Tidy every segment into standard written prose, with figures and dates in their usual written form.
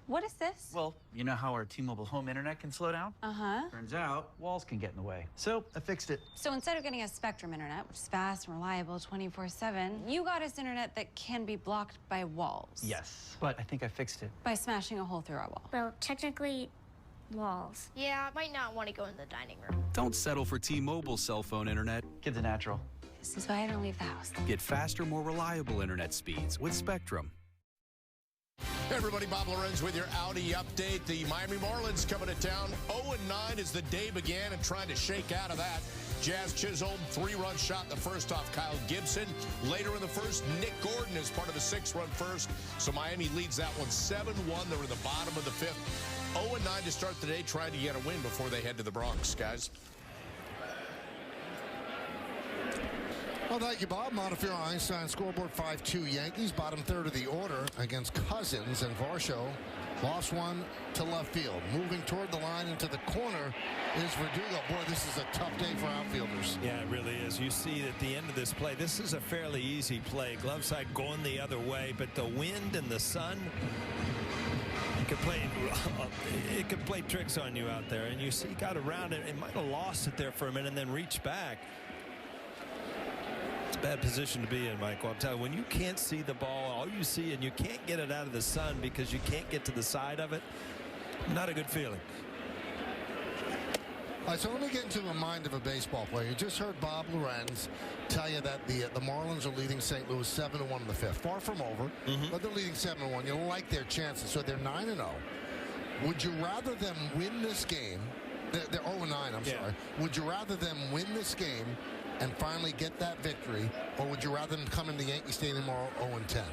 What is this? Well, you know how our T-Mobile home internet can slow down? Uh-huh. Turns out walls can get in the way. So I fixed it. So instead of getting a Spectrum internet, which is fast and reliable 24/7, you got us internet that can be blocked by walls. Yes, but I think I fixed it. By smashing a hole through our wall. Well, technically, walls. Yeah, I might not want to go in the dining room. Don't settle for T-Mobile cell phone internet. Kid's a natural. This is why I don't leave the house. Get faster, more reliable internet speeds with Spectrum. Hey everybody, Bob Lorenz with your Audi update. The Miami Marlins coming to town 0-9 as the day began and trying to shake out of that. Jazz Chisholm, 3-run shot in the first off Kyle Gibson. Later in the first, Nick Gordon is part of a 6-run first. So Miami leads that one 7-1. They're in the bottom of the 5th. 0-9 to start the day, trying to get a win before they head to the Bronx, guys. Well, thank you, Bob. Montefiore Einstein scoreboard 5-2 Yankees. Bottom third of the order against Cousins, and Varsho lost one to left field. Moving toward the line into the corner is Verdugo. Boy, this is a tough day for outfielders. Yeah, it really is. You see at the end of this play, this is a fairly easy play. Glove side going the other way, but the wind and the sun, it could play tricks on you out there. And you see, got around it. It might have lost it there for a minute and then reached back. It's a bad position to be in, Michael. I'm telling you, when you can't see the ball, all you see, and you can't get it out of the sun because you can't get to the side of it, not a good feeling. All right, so let me get into the mind of a baseball player. You just heard Bob Lorenz tell you that the Marlins are leading St. Louis 7-1 in the 5th. Far from over, but they're leading 7-1. You like their chances, so they're 9-0. Would you rather them win this game? They're 0-9, I'm sorry. Would you rather them win this game and finally get that victory, or would you rather them come into Yankee Stadium tomorrow 0-10?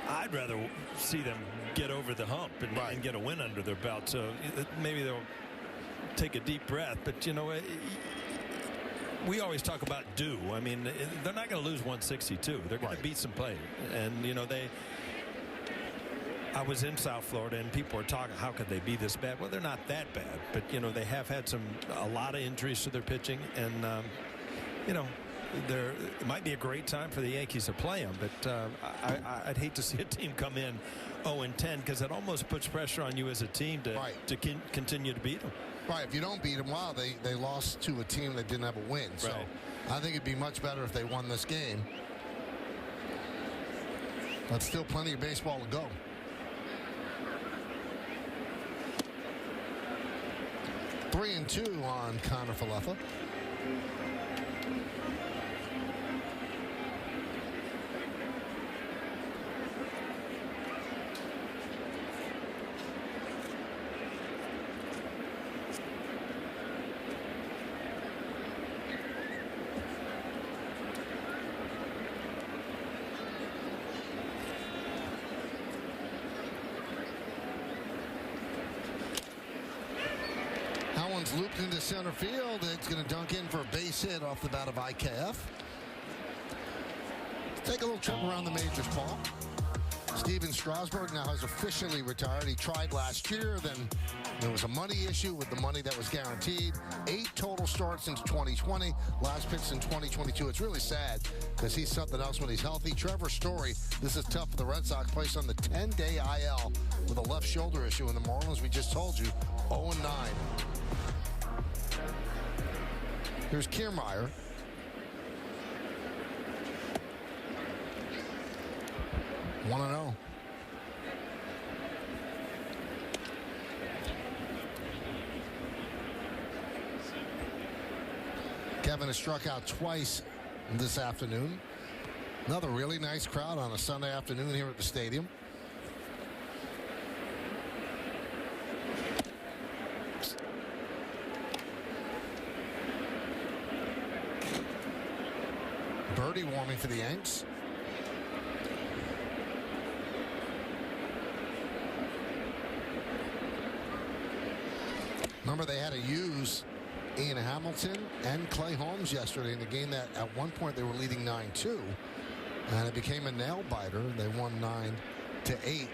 I'd rather see them get over the hump and get a win under their belt. So maybe they'll take a deep breath. But, you know, we always talk about due. I mean, they're not going to lose 162. They're going to beat some players. And, you know, I was in South Florida, and people were talking, how could they be this bad? Well, they're not that bad. But, you know, they have had a lot of injuries to their pitching. And, you know, it might be a great time for the Yankees to play them, but I'd hate to see a team come in 0-10 because it almost puts pressure on you as a team to continue to beat them. Right. If you don't beat them, wow, they lost to a team that didn't have a win. So I think it'd be much better if they won this game. But still plenty of baseball to go. Three and 2 on Connor Falefa. One's looped into center field. It's going to dunk in for a base hit off the bat of IKF. Take a little trip around the majors, Paul. Steven Strasburg now has officially retired. He tried last year. Then there was a money issue with the money that was guaranteed. 8 total starts since 2020. Last pitch in 2022. It's really sad because he's something else when he's healthy. Trevor Story, this is tough for the Red Sox, placed on the 10-day IL with a left shoulder issue. In the Marlins, we just told you, 0-9. Here's Kiermaier. One 1-0. Kevin has struck out twice this afternoon. Another really nice crowd on a Sunday afternoon here at the stadium. Birdie warming for the Yanks. Remember, they had to use Ian Hamilton and Clay Holmes yesterday in the game that at one point they were leading 9-2. And it became a nail biter. They won 9-8.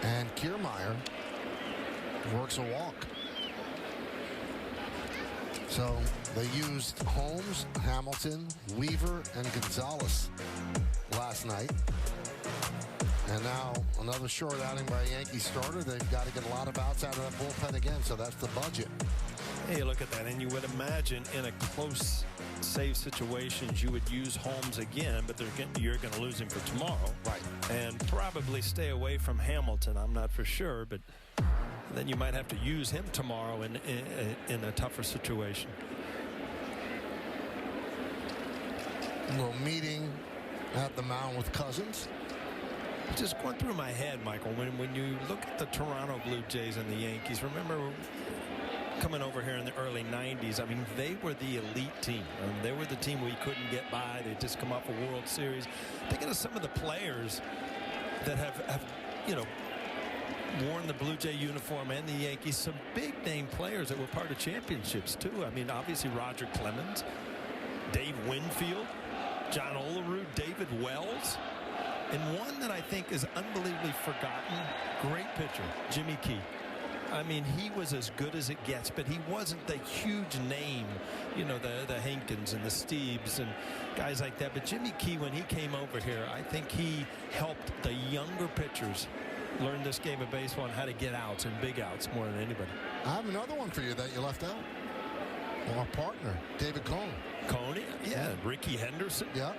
And Kiermaier works a walk. So They used Holmes, Hamilton, Weaver, and Gonzalez last night. And now another short outing by a Yankee starter. They've got to get a lot of outs out of that bullpen again, so that's the budget. Hey, look at that, and you would imagine in a close save situations you would use Holmes again, but you're going to lose him for tomorrow. Right. And probably stay away from Hamilton. I'm not for sure, but then you might have to use him tomorrow in a tougher situation. A little meeting at the mound with Cousins. Just going through my head, Michael, when you look at the Toronto Blue Jays and the Yankees, remember coming over here in the early 90s, I mean, they were the elite team. They were the team we couldn't get by. They'd just come off a World Series. Thinking of some of the players that have you know, worn the Blue Jay uniform and the Yankees, some big name players that were part of championships too. I mean, obviously Roger Clemens, Dave Winfield, John Olerud, David Wells, and one that I think is unbelievably forgotten, great pitcher, Jimmy Key. I mean, he was as good as it gets, but he wasn't the huge name, you know, the Hankins and the Steebs and guys like that. But Jimmy Key, when he came over here, I think he helped the younger pitchers learn this game of baseball and how to get outs and big outs more than anybody. I have another one for you that you left out. Our partner, David Cone. Coney, yeah. Ricky Henderson. Yeah.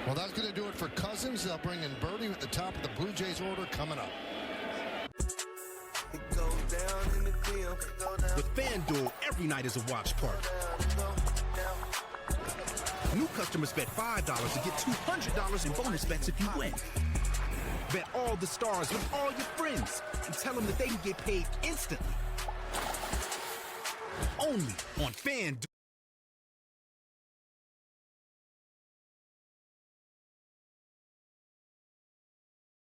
Well, that's going to do it for Cousins. They'll bring in Birdie at the top of the Blue Jays order coming up. With FanDuel, every night is a watch party. New customers bet $5 and get $200 in bonus bets if you win. Bet all the stars with all your friends and tell them that they can get paid instantly. Only on FanDuel.